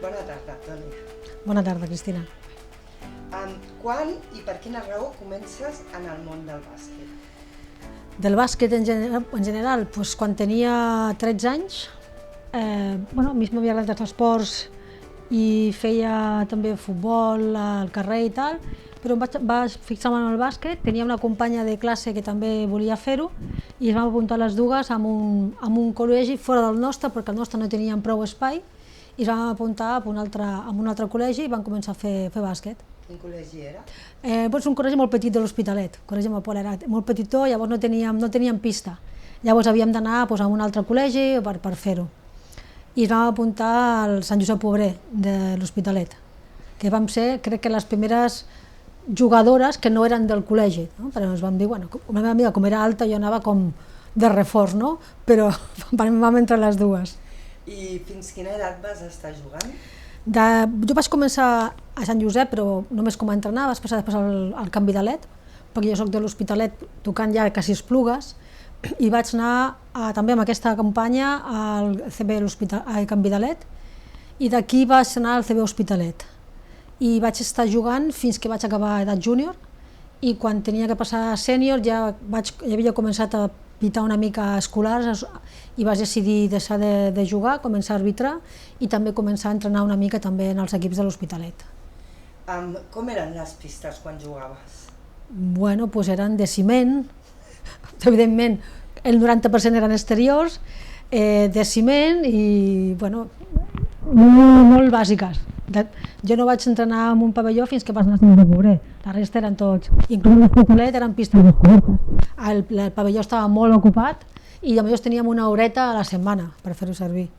Bona tarda, Toni. Bona tarda, Cristina. Quan i per quina raó comences en el món del bàsquet? Del bàsquet en general, doncs quan tenia 13 anys, a mi m'havia agradat els esports i feia també futbol al carrer i tal, però vaig fixar-me en el bàsquet, tenia una companya de classe que també volia fer-ho i ens vam apuntar les dues en un col·legi fora del nostre, perquè el nostre no teníem prou espai, i ens vam apuntar en un altre col·legi i vam començar a fer bàsquet. Quin col·legi era? Un col·legi molt petit de l'Hospitalet, el col·legi Mapol era molt petitó, llavors no teníem pista. Llavors havíem d'anar a un altre col·legi per fer-ho. I ens vam apuntar al Sant Josep Obrer de l'Hospitalet, que vam ser, crec que les primeres jugadores que no eren del col·legi, no? Però ens vam dir, una meva amiga com era alta jo anava com de reforç, no? Però vam entre les dues. I fins quina edat vas estar jugant? Jo vaig començar a Sant Josep, però només com a entrenar, vaig passar després al Can Vidalet, perquè jo soc de l'Hospitalet tocant ja quasi Esplugues, i vaig anar també amb aquesta companya al CB Can Vidalet, i d'aquí vaig anar al CB Hospitalet. I vaig estar jugant fins que vaig acabar edat júnior, i quan tenia que passar a sènior ja havia començat a pitar una mica escolars i vaig decidir deixar de jugar, començar a arbitrar i també començar a entrenar una mica també en els equips de l'Hospitalet. Com eren les pistes quan jugaves? Doncs eren de ciment, evidentment el 90% eren exteriors, de ciment i molt bàsiques. Jo no vaig entrenar en un pavelló fins que vaig anar a Sant Josep Obrer, la resta eren tots, inclús l'Hospitalet eren pistes descobertes. El pavelló estava molt ocupat i llavors teníem una horeta a la setmana per fer-ho servir.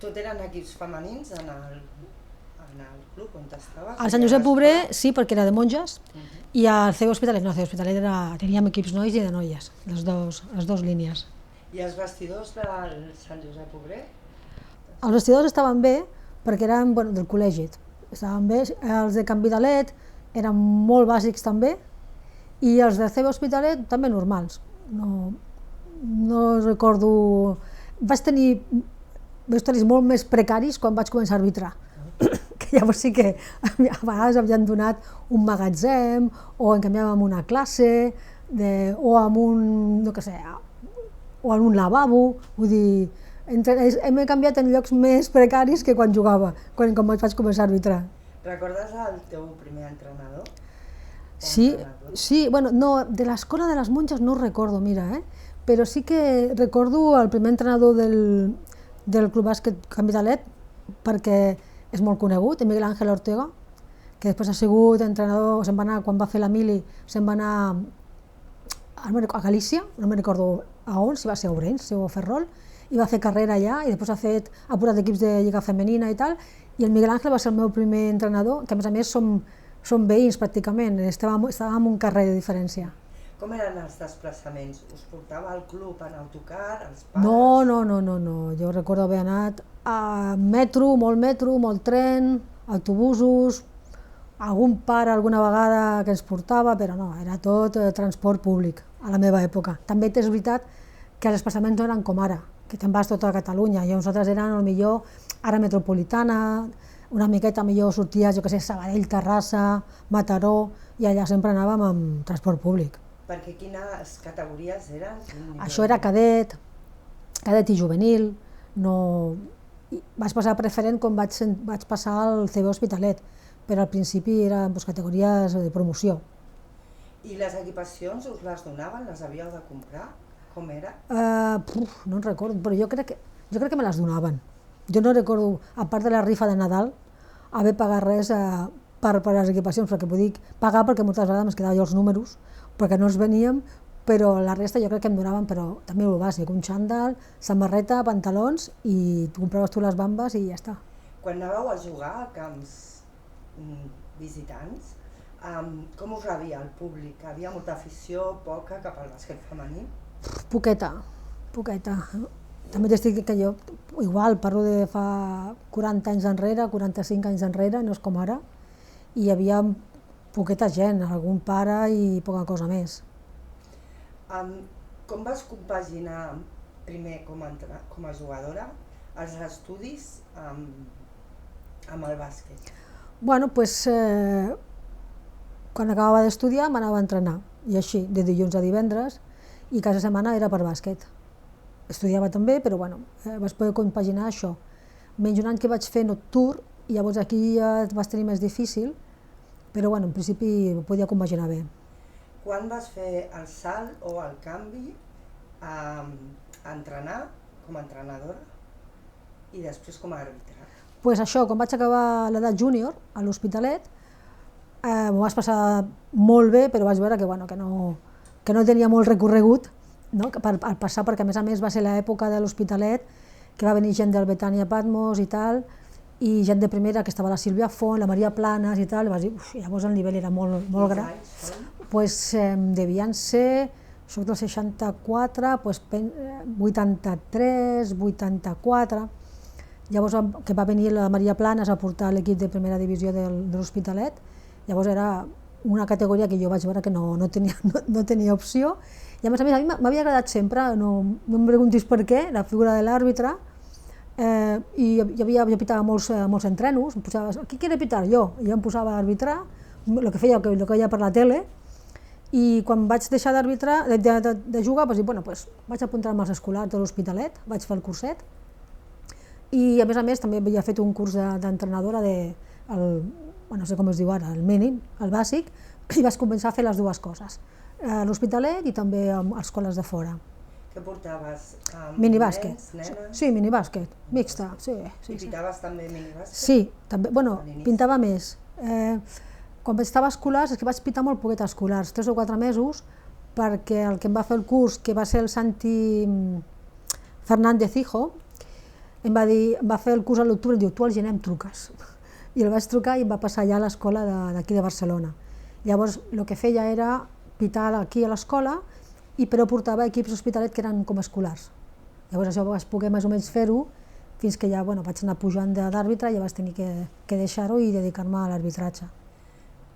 Tot eren equips femenins en el club on estaves? Al Sant Josep Obrer sí, perquè era de monges, i al CB Hospitalet no, al CB Hospitalet teníem equips nois i de noies, les dues línies. I els vestidors del Sant Josep Obrer? Els vestidors estaven bé perquè eren del col·legi, estaven bé, els de Can Vidalet eren molt bàsics també i els del CB Hospitalet també normals. No recordo... Vaig tenir vestuaris molt més precaris quan vaig començar a arbitrar, que llavors sí que a vegades havien donat un magatzem o en canviàvem una classe o amb un lavabo, vull dir, hem canviat en llocs més precaris que quan jugava, quan vaig començar a arbitrar. Recordes el teu primer entrenador? Sí, de l'escola de les monges no ho recordo, mira, però sí que recordo el primer entrenador del Club Bàsquet Can Vidalet, perquè és molt conegut, Miguel Ángel Ortega, que després ha sigut entrenador, se'n va anar, quan va fer la mili, se'n va anar a Galícia, no me'n recordo a on, si va ser a Ourense o a Ferrol, i va fer carrera allà i després ha portat equips de lliga femenina i tal, i el Miguel Ángel va ser el meu primer entrenador, que a més som veïns pràcticament, estàvem en un carrer de diferència. Com eren els desplaçaments? Us portava al club en autocar, els pares? No, jo recordo haver anat a metro, molt tren, autobusos, algun pare alguna vegada que ens portava, però no, era tot transport públic a la meva època. També és veritat que els desplaçaments no eren com ara, que te'n vas tota Catalunya, i nosaltres eren millor àrea metropolitana, una miqueta millor sorties, Sabadell, Terrassa, Mataró, i allà sempre anàvem amb transport públic. Perquè quines categories eren? Això era cadet i juvenil, vaig passar a preferent quan vaig passar al CB Hospitalet, però al principi eren categories de promoció. I les equipacions us les donaven? Les havíeu de comprar? Com era? No en recordo, però jo crec que me les donaven. Jo no recordo, a part de la rifa de Nadal, haver pagat res per les equipacions, perquè vull dir pagar perquè moltes vegades m'es quedava jo els números, perquè no els veníem, però la resta jo crec que em donaven, però també el bàsic, un xandall, samarreta, pantalons, i tu compraves tu les bambes i ja està. Quan anàveu a jugar a camps visitants, com us rebia el públic? Havia molta afició, poca, cap al bàsquet femení? Poqueta. També t'estic dient que jo, igual, parlo de fa 40 anys enrere, 45 anys enrere, no és com ara, i hi havia poqueta gent, algun pare i poca cosa més. Com vas compaginar primer com a jugadora els estudis amb el bàsquet? Bueno, doncs, quan acabava d'estudiar m'anava a entrenar, i així, de dilluns a divendres, i cada setmana era per bàsquet. Estudiava també, però bueno, vaig poder compaginar això. Menys un any que vaig fer nocturn, i llavors aquí ja vas tenir més difícil, però bueno, en principi ho podia compaginar bé. Quan vas fer el salt o el canvi a entrenar com a entrenadora i després com a àrbitre? Doncs això, quan vaig acabar l'edat júnior a l'Hospitalet, m'ho vaig passar molt bé, però vaig veure que no tenia molt recorregut, no? per passar, perquè a més va ser l'època de l'Hospitalet, que va venir gent del Betània Patmos i tal, i gent de primera, que estava la Sílvia Font, la Maria Planas i tal, i vas dir, llavors el nivell era molt gran. Doncs devien ser, soc del 64, 83, 84, llavors que va venir la Maria Planas a portar l'equip de primera divisió de l'Hospitalet, llavors era una categoria que jo vaig veure que no tenia opció, i a mi m'havia agradat sempre, no em preguntis per què, la figura de l'àrbitre, i jo pitava molts entrenos, em posava, qui quiere pitar? Jo em posava a arbitrar, el que feia per la tele, i quan vaig deixar d'arbitrar, de jugar, vaig dir, vaig apuntar-me als escolars de l'Hospitalet, vaig fer el curset, i a més també havia fet un curs d'entrenadora no sé com es diu ara, el mínim, el bàsic, i vaig començar a fer les dues coses, a l'Hospitalet i també a escoles de fora. Què portaves? Minibàsquet. Nens, nenes? Sí, minibàsquet, mixta, sí. I pitaves també minibàsquet? Sí, també, pintava més. Quan estava a escolars, és que vaig pitar molt poquet a escolars, 3 o 4 mesos, perquè el que em va fer el curs, que va ser el Santi Fernández Hijo, em va fer el curs a l'octubre i em diu, tu al gener em truques. I el vaig trucar i em va passar ja a l'escola d'aquí de Barcelona. Llavors, el que feia era pitar aquí a l'escola, però portava equips d'Hospitalet que eren com escolars. Llavors això vaig poder més o menys fer-ho, fins que ja vaig anar pujant d'àrbitre i ja vaig tenir que deixar-ho i dedicar-me a l'arbitratge.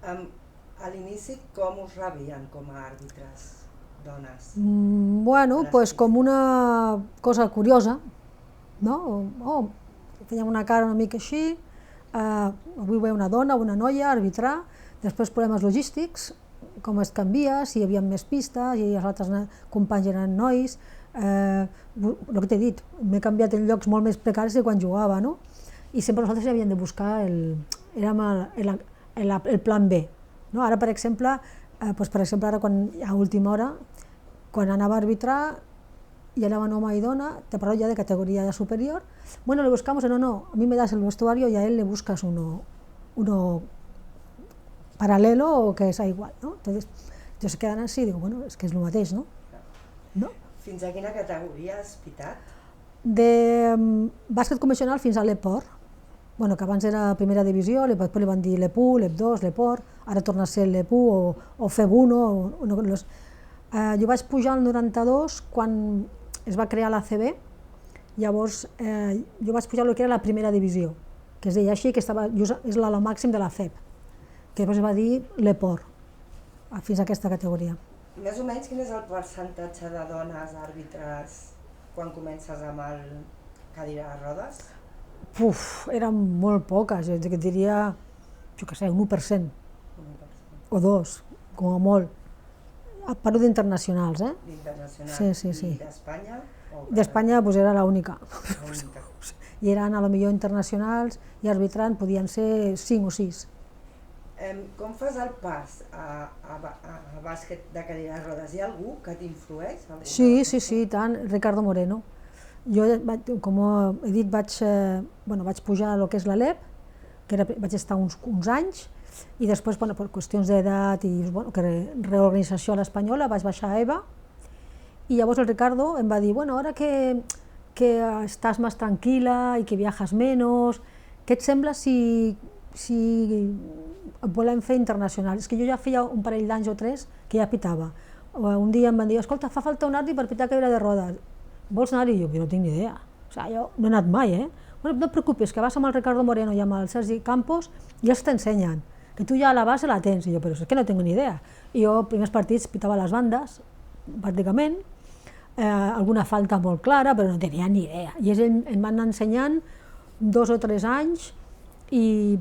A l'inici, com us rebien com a àrbitres, dones? Doncs com una cosa curiosa, no? Feien una cara una mica així, avui ve una dona o una noia a arbitrar, després problemes logístics, com es canvia, si hi havia més pistes, i els altres companys eren nois, el que t'he dit, m'he canviat en llocs molt més precaris que quan jugava, no? I sempre nosaltres havíem de buscar el plan B. Ara, per exemple, ara a última hora, quan anava a arbitrar, y anaban home y dona, te parlo ya de categoría superior, le buscamos, no, a mí me das el vestuario y a él le buscas uno paralelo o que sea igual, ¿no? Entonces, ellos se quedan así, digo, es que es lo mateix, ¿no? Fins a quina categoria has pitat? De bàsquet convencional fins a l'EPOR, que abans era primera divisió, després li van dir l'EPU, l'EP2, l'EPOR, ara torna a ser l'EPU o FEB1. Jo vaig pujar al 92 quan es va crear l'ACB, llavors jo vaig pujar el que era la primera divisió, que es deia així, que és l'alt màxim de la FEB, que després es va dir l'EPOR, fins a aquesta categoria. Més o menys quin és el percentatge de dones àrbitres quan comences amb el cadira de rodes? Eren molt poques, jo diria, jo què sé, un 1%, o 2%, com a molt. Parlo d'internacionals, eh? D'internacionals. Sí. I d'Espanya? D'Espanya era l'única. I eren a lo millor internacionals i arbitrant podien ser 5 o 6. Com fas el pas a bàsquet de cadira de rodes? Hi ha algú que t'influeix? Sí, tant, Ricardo Moreno. Jo, com he dit, vaig pujar a lo que és l'ALEP, que vaig estar uns anys, i després, per qüestions d'edat i reorganització a l'Espanyola, vaig baixar a EVA, i llavors el Ricardo em va dir, ahora que estás más tranquila y que viajas menos, què et sembla si volem fer internacional? És que jo ja feia un parell d'anys o 3 que ja pitava. Un dia em van dir, escolta, fa falta un àrbitre per pitar cadira de rodes. Vols anar-hi? Jo no tinc ni idea. Jo no he anat mai, No et preocupis, que vas amb el Ricardo Moreno i amb el Sergi Campos i ells t'ensenyen, que tu ja a la base la tens. I jo, però és que no tinc ni idea. I jo, primers partits, pitava les bandes, pràcticament, alguna falta molt clara, però no tenia ni idea. I ells em van anar ensenyant 2 o 3 anys i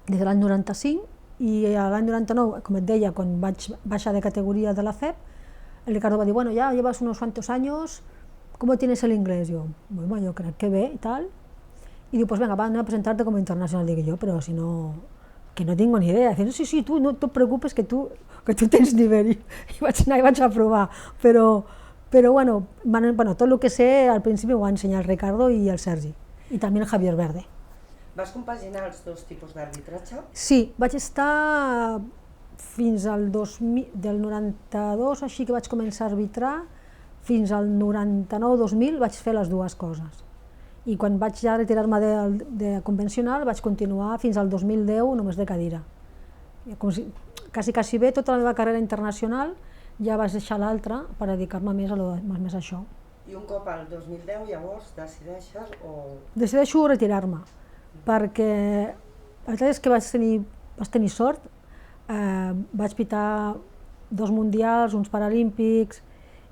des de l'any 95, i a l'any 99, com et deia, quan vaig baixar de categoria de la FEP, el Ricardo va dir, bueno, ya llevas unos cuantos años, ¿cómo tienes el inglés? Yo, bueno, yo creo que bé y tal. Y digo, pues venga, van a presentarte como internacional. Digo yo, pero si no, que no tengo ni idea. Dice, sí, tú no te preocupes que tú tens nivell. I vaig anar i vaig a provar. Però bueno, tot el que sé al principi ho va ensenyar el Ricardo i el Sergi. I també el Javier Verde. Vas compaginar els dos tipus d'arbitratge? Sí, vaig estar fins al 2000, del 92, així que vaig començar a arbitrar, fins al 99-2000 vaig fer les dues coses. I quan vaig ja retirar-me de convencional vaig continuar fins al 2010 només de cadira. Quasi bé tota la meva carrera internacional ja vaig deixar l'altra per dedicar-me més a això. I un cop al 2010 llavors decideixes o...? Decideixo retirar-me, perquè la veritat és que vaig tenir sort, vaig pitar 2 mundials, uns paralímpics,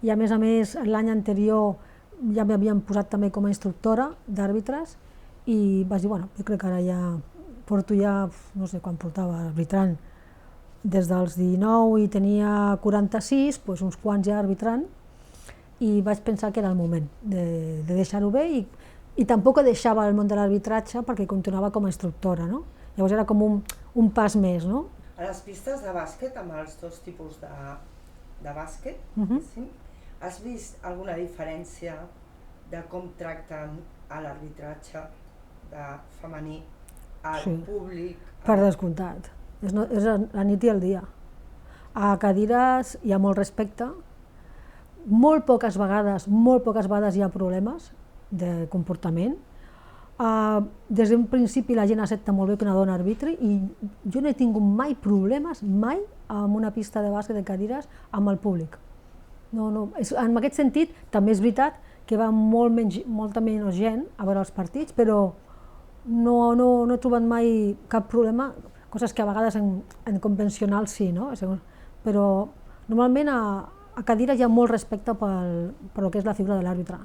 i a més l'any anterior ja m'havien posat també com a instructora d'àrbitres i vaig dir, bueno, jo crec que ara ja porto no sé quan portava arbitrant, des dels 19 i tenia 46, doncs uns quants ja arbitrant, i vaig pensar que era el moment de deixar-ho bé i tampoc deixava el món de l'arbitratge perquè continuava com a instructora, no? Llavors era com un pas més, no? A les pistes de bàsquet, amb els dos tipus de bàsquet, has vist alguna diferència de com tracten a l'arbitratge femení al públic? Per descomptat, és la nit i el dia. A cadires hi ha molt respecte, molt poques vegades hi ha problemes de comportament. Des d'un principi la gent accepta molt bé que una dona arbitri i jo no he tingut mai problemes, mai, en una pista de bàsquet de cadires amb el públic. En aquest sentit, també és veritat que va molta menys gent a veure els partits, però no he trobat mai cap problema, coses que a vegades en convencional sí, no? Però normalment a cadires hi ha molt respecte per el que és la figura de l'àrbitre.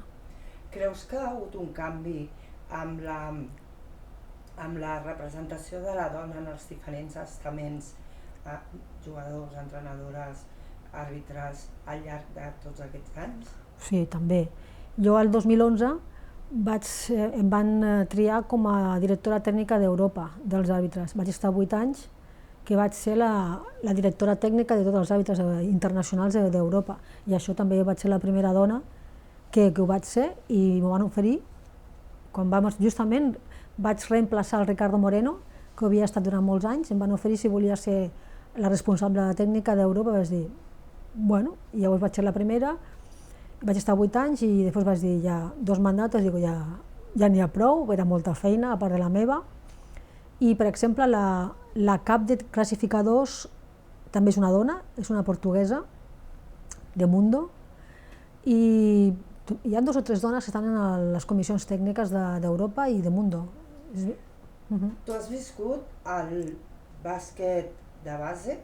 Creus que ha hagut un canvi amb la representació de la dona en els diferents estaments, jugadors, entrenadores, àrbitres, al llarg de tots aquests anys? Sí, també. Jo al 2011 em van triar com a directora tècnica d'Europa dels àrbitres. Vaig estar 8 anys que vaig ser la directora tècnica de tots els àrbitres internacionals d'Europa i això també vaig ser la primera dona que ho vaig ser i m'ho van oferir quan justament vaig reemplaçar el Ricardo Moreno, que havia estat durant molts anys, em van oferir si volia ser la responsable tècnica d'Europa, vaig dir, bueno, i llavors vaig ser la primera, vaig estar 8 anys i després vaig dir, ja 2 mandats, dic, ja n'hi ha prou, era molta feina a part de la meva, i per exemple la cap de classificadors també és una dona, és una portuguesa, de Mundo, i hi ha 2 o 3 dones que estan en les comissions tècniques d'Europa i de Mundo. Tu has viscut el bàsquet de base,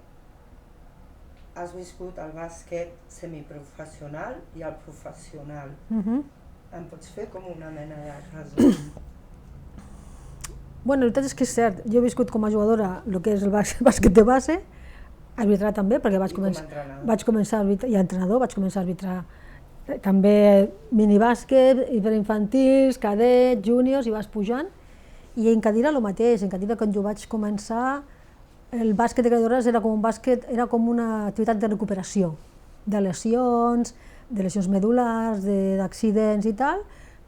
has viscut el bàsquet semiprofessional i el professional. Em pots fer com una mena de resum? Bueno, la veritat és que és cert, jo he viscut com a jugadora el que és el bàsquet de base, arbitrar també, perquè vaig començar a arbitrar, i entrenador, vaig començar a arbitrar també minibàsquet, hiperinfantils, cadet, júniors, i vas pujant, i en cadira el mateix, en cadira quan jo vaig començar, el bàsquet de cadires era com una activitat de recuperació, de lesions medul·lars, d'accidents i tal,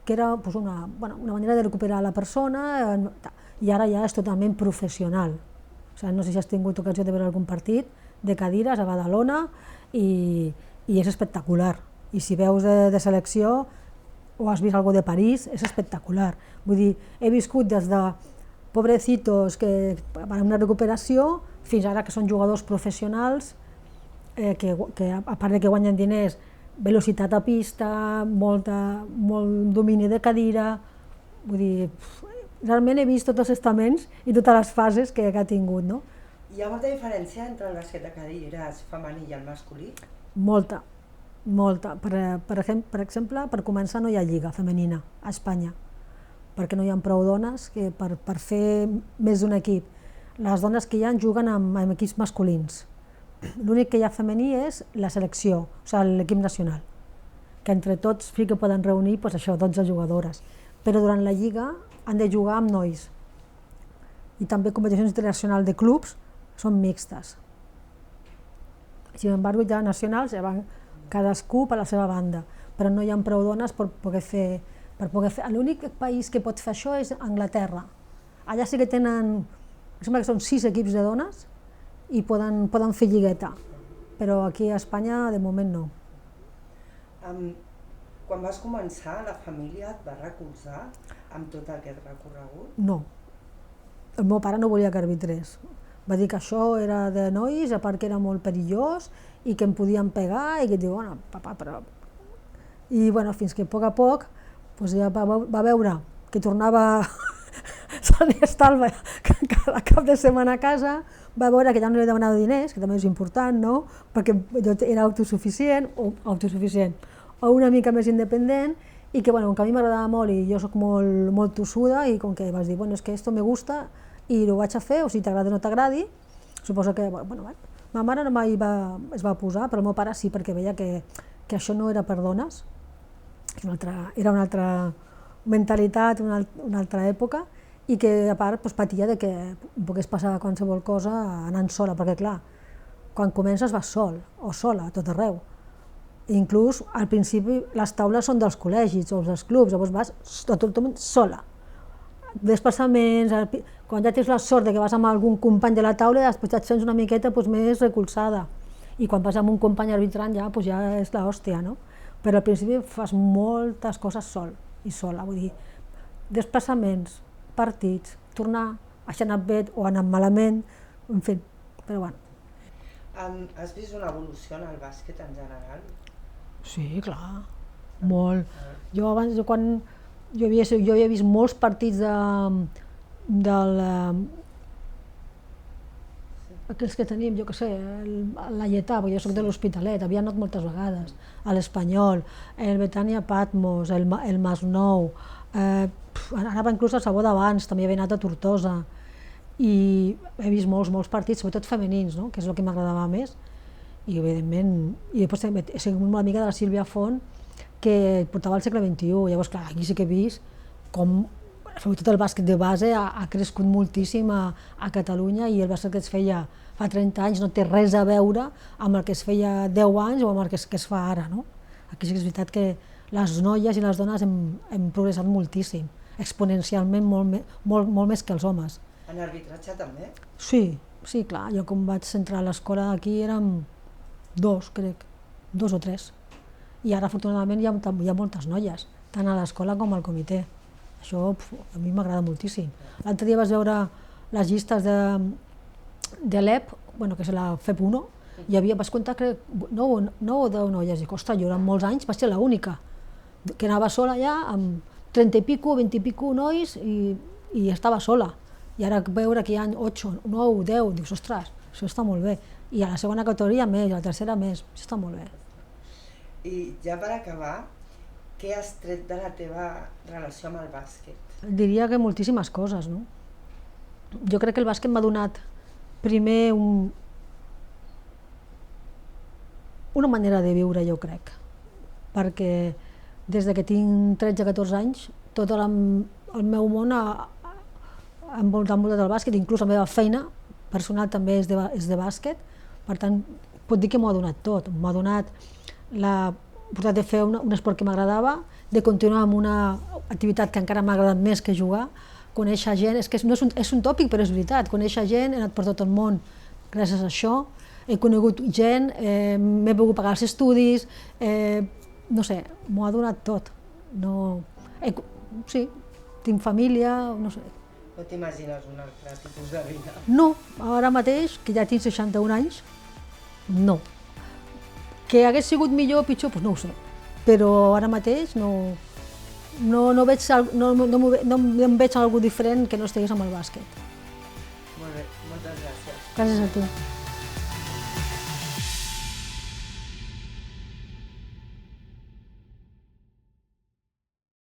que era una manera de recuperar la persona, i ara ja és totalment professional. No sé si has tingut ocasió de veure algun partit de cadires a Badalona i és espectacular. I si veus de selecció o has vist alguna de París, és espectacular. Vull dir, he viscut des de pobrecitos que van a una recuperació fins ara que són jugadors professionals que a part de que guanyen diners, velocitat a pista, molt domini de cadira, vull dir, realment he vist tots els estaments i totes les fases que ha tingut, no? Hi ha molta diferència entre el bàsquet de cadires femení i el masculí? Molta. Per exemple, per començar no hi ha lliga femenina a Espanya, perquè no hi ha prou dones per fer més d'un equip. Les dones que hi ha juguen amb equips masculins. L'únic que hi ha femení és la selecció, o sigui, l'equip nacional, que entre tots sí que poden reunir 12 jugadores, però durant la lliga han de jugar amb nois. I també competicions internacionals de clubs són mixtes. Sin embargo, ja nacionals ja van cadascú per la seva banda, però no hi ha prou dones per poder fer. L'únic país que pot fer això és Anglaterra. Allà sí que tenen, sembla que són 6 equips de dones i poden fer lligueta, però aquí a Espanya de moment no. Quan vas començar, la família et va recolzar amb tot aquest recorregut? No. El meu pare no volia que arbitrés. Va dir que això era de nois, a part que era molt perillós i que em podien pegar i que diu, bueno, papa, però... I bueno, fins que a poc doncs ja va veure que tornava Sant i estalva cada cap de setmana a casa, va veure que ja no li demanava diners, que també és important, no? Perquè jo era autosuficient o una mica més independent, i que, bueno, que a mi m'agradava molt i jo soc molt tossuda, i com que vas dir, bueno, és que esto me gusta i ho vaig a fer, o si t'agrada o no t'agradi, suposo que, bueno, ma mare no mai es va posar, però el meu pare sí, perquè veia que això no era per dones, era una altra mentalitat, una altra època, i que a part patia que pogués passar qualsevol cosa anant sola, perquè clar, quan comences vas sol o sola a tot arreu. Inclús al principi les taules són dels col·legis o dels clubs, llavors vas totalment sola. Desplaçaments, quan ja tens la sort que vas amb algun company de la taula, després et sents una miqueta més recolzada. I quan vas amb un company arbitrant ja és l'hòstia, no? Però al principi fas moltes coses sol i sola, vull dir, desplaçaments, partits, tornar, això ha anat bé o ha anat malament, en fi, però bueno. Has vist una evolució en el bàsquet en general? Sí, clar, molt. Jo abans, quan jo havia vist molts partits aquells que tenim, jo què sé, la Lletà, perquè jo soc de l'Hospitalet, havia anat moltes vegades, a l'Espanyol, el Betània Patmos, el Masnou, anava inclús a Sabó d'abans, també havia anat a Tortosa, i he vist molts partits, sobretot femenins, no? Que és el que m'agradava més, i evidentment, i després també he sigut molt amiga de la Sílvia Font, que portava al segle XXI, llavors clar, aquí sí que he vist com sobretot el bàsquet de base ha crescut moltíssim a Catalunya, i el bàsquet que es feia fa 30 anys no té res a veure amb el que es feia 10 anys o amb el que es fa ara, no? Aquí sí que és veritat que les noies i les dones hem progressat moltíssim, exponencialment molt més que els homes. En arbitratge també? Sí, clar, jo quan vaig entrar a l'escola aquí érem 2, crec, 2 o 3, i ara afortunadament hi ha moltes noies, tant a l'escola com al comitè. Això a mi m'agrada moltíssim. L'altre dia vas veure les llistes de l'EP, que és la FEP 1, i vas comptar, crec, 9 o 10 noies. Dic, ostres, jo durant molts anys vaig ser l'única que anava sola allà amb 30 i pico, 20 i pico nois i estava sola. I ara veure que hi ha 8, 9, 10, dius, ostres, això està molt bé. I a la segona categoria més, a la tercera més, això està molt bé. I ja per acabar, què has tret de la teva relació amb el bàsquet? Diria que moltíssimes coses, no? Jo crec que el bàsquet m'ha donat primer una manera de viure, jo crec, perquè des que tinc 13-14 anys tot el meu món ha envoltat del bàsquet, inclús la meva feina personal també és de bàsquet, per tant pot dir que m'ho ha donat tot, m'ha donat l'oportunitat de fer un esport que m'agradava, de continuar amb una activitat que encara m'ha agradat més que jugar, conèixer gent, és un tòpic però és veritat, conèixer gent, he anat per tot el món gràcies a això, he conegut gent, m'he pogut pagar els estudis, no sé, m'ho ha donat tot. Sí, tinc família, no sé. No t'imagines un altre tipus de vida? No, ara mateix, que ja tinc 61 anys, no. Que hagués sigut millor o pitjor, doncs no ho sé, però ara mateix no em veig algú diferent que no estigués amb el bàsquet. Molt bé, moltes gràcies. Gràcies a tu.